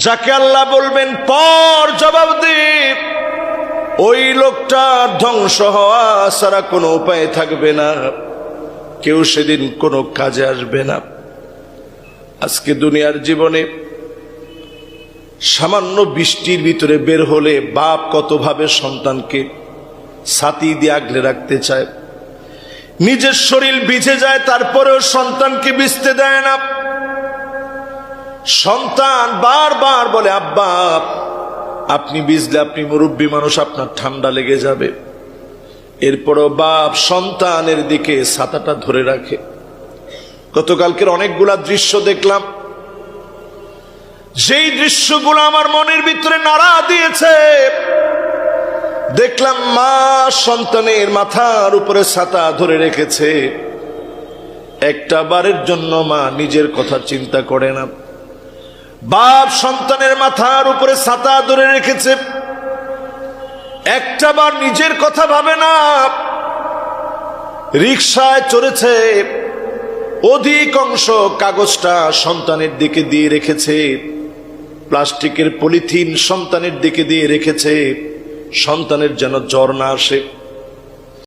যাকে আল্লাহ বলবেন পর জবাব দে, ওই লোকটা ধ্বংস হওয়া ছাড়া কোনো উপায় থাকবে না, কেউ সেদিন কোনো কাজে আসবে না। আজকে দুনিয়ার জীবনে সামান্য বৃষ্টির ভিতরে বের হলে বাপ কতভাবে সন্তানকে ছাতি দিয়ে আগলে রাখতে চায়, নিজের শরীর ভিজে যায় তারপরেও সন্তানকে ভিজতে দেয় না। সন্তান বারবার বলে, আব্বা আপনি ভিজলে, আপনি মুরব্বী মানুষ, আপনার ঠান্ডা লেগে যাবে। এরপরও বাপ সন্তানের দিকে ছাতাটা ধরে রাখে। গতকালকের অনেকগুলা দৃশ্য দেখলাম, যেই দৃশ্যগুলো আমার মনের ভিতরে নাড়া দিয়েছে। দেখলাম মা সন্তানের মাথার উপরে ছাতা ধরে রেখেছে, একটা বারের জন্য মা নিজের কথা চিন্তা করে না। বাপ সন্তানের মাথার উপরে ছাতা ধরে রেখেছে, একটা বার নিজের কথা ভাবে না। রিকশায় চড়েছে, অধিক অংশ কাগজটা সন্তানের দিকে দিয়ে রেখেছে, প্লাস্টিকের পলিথিন সন্তানের দিকে দিয়ে রেখেছে, সন্তানের যেন জ্বর না আসে।